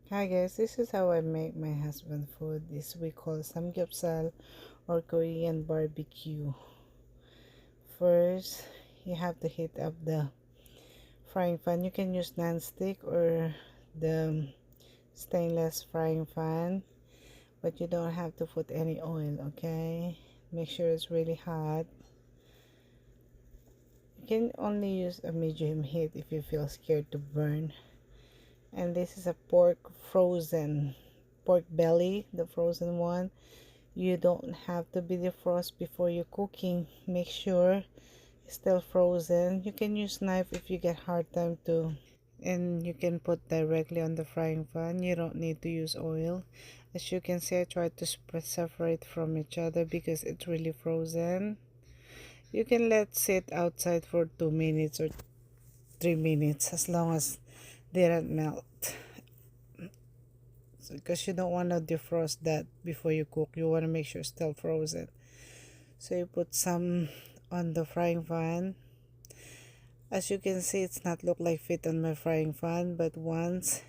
Hi guys, this is how I make my husband food. This we call ssangyup or Korean barbecue. First, you have to heat up the frying pan. You can use non-stick or the stainless frying pan, but you don't have to put any oil, okay? Make sure it's really hot. You can only use a medium heat if you feel scared to burn. And this is a pork belly, the frozen one. You don't have to be defrost before you're cooking. Make sure it's still frozen. You can use knife if you get hard time to, and you can put directly on the frying pan. You don't need to use oil. As you can see, I tried to separate from each other because it's really frozen. You can let sit outside for 2 minutes or 3 minutes as long as they don't melt, because you don't want to defrost that before you cook. You want to make sure it's still frozen. So you put some on the frying pan. As you can see, it's not look like fit on my frying pan, but once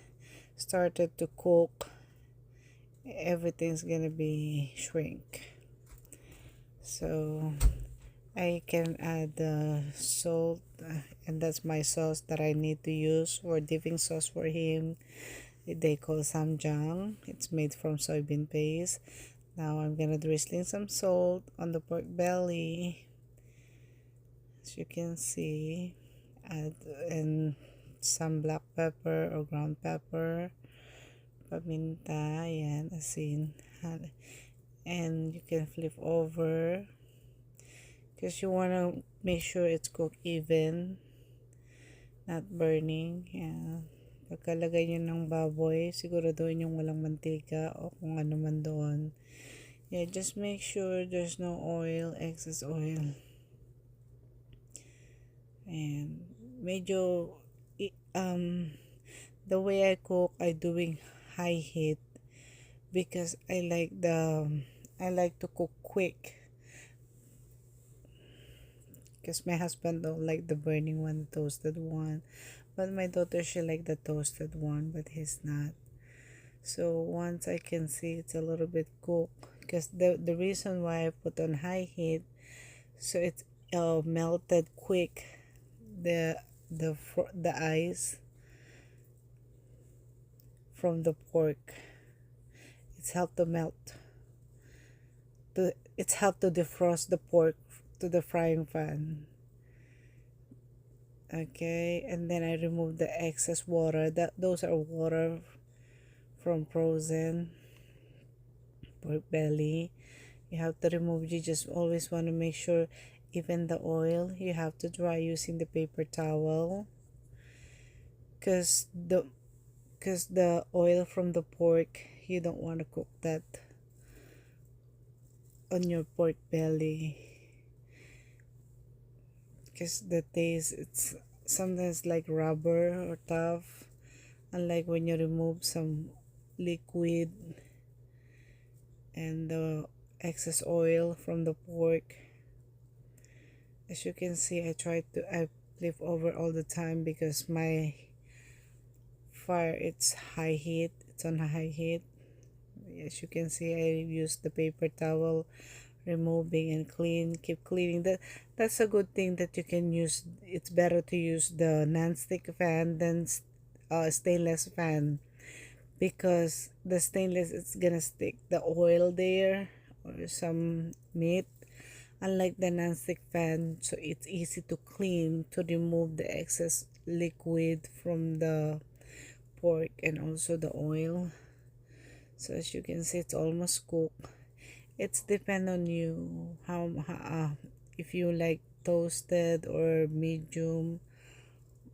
started to cook, everything's gonna be shrink. So I can add the salt, and that's my sauce that I need to use for dipping sauce for him. They call ssangyup. It's made from soybean paste. Now I'm gonna drizzling some salt on the pork belly, as you can see, add and some black pepper or ground pepper, paminta, yan, asin, and you can flip over because you want to make sure it's cooked even, not burning. Yan. Pagkalagay nyo ng baboy, siguraduhin yung walang mantika o kung ano man doon. Yeah, just make sure there's no oil, excess oil. And medyo the way I cook, I doing high heat because I like to cook quick, because my husband don't like the burning one, the toasted one, but my daughter, she like the toasted one, but he's not. So once I can see it's a little bit cooked, because the reason why I put on high heat, so it's melted quick, the ice from the pork. It's helped to melt. It's helped to defrost the pork to the frying pan. Okay, and then I remove the excess water. Those are water from frozen pork belly. You have to remove. You just always want to make sure even the oil you have to dry using the paper towel, because the oil from the pork, you don't want to cook that on your pork belly, because the taste, it's sometimes like rubber or tough, unlike when you remove some liquid and the excess oil from the pork. As you can see, I flip over all the time because my fire, it's high heat, it's on high heat. As you can see, I use the paper towel, removing and keep cleaning. That's a good thing that you can use. It's better to use the non-stick fan than stainless fan, because the stainless, it's gonna stick the oil there or some meat, unlike the non-stick fan. So it's easy to clean, to remove the excess liquid from the pork and also the oil. So as you can see, it's almost cooked. It's depend on you how if you like toasted or medium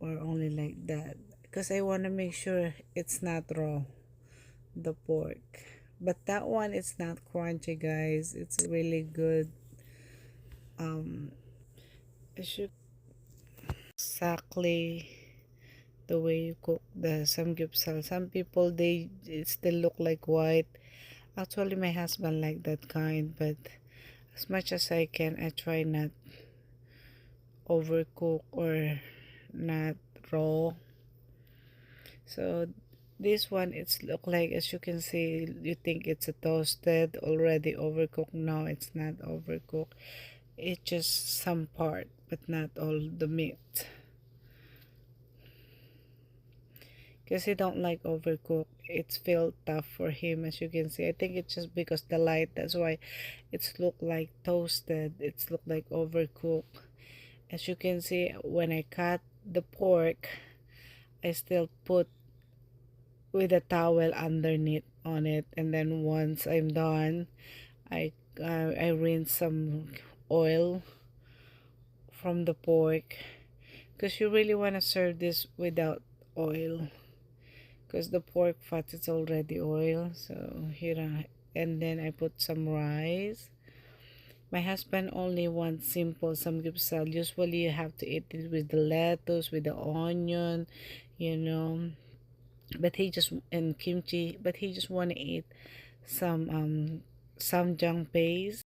or only like that, because I want to make sure it's not raw, the pork. But that one, it's not crunchy, guys. It's really good. It should exactly the way you cook the samgyeopsal. Some people, they it still look like white. Actually, my husband like that kind, but as much as I can, I try not overcook or not raw. So This one, it's look like, as you can see, you think it's a toasted, already overcooked. No, it's not overcooked. It's just some part, but not all the meat. Because he don't like overcooked. It's feel tough for him, as you can see. I think it's just because the light. That's why it's look like toasted. It's look like overcooked. As you can see, when I cut the pork, I still put with a towel underneath on it, and then once I'm done, I rinse some oil from the pork, because you really want to serve this without oil, because the pork fat is already oil. So here and then I put some rice. My husband only wants simple samgyeopsal. Usually you have to eat it with the lettuce, with the onion, you know. But he just, and kimchi, but he just want to eat some ssamjang paste.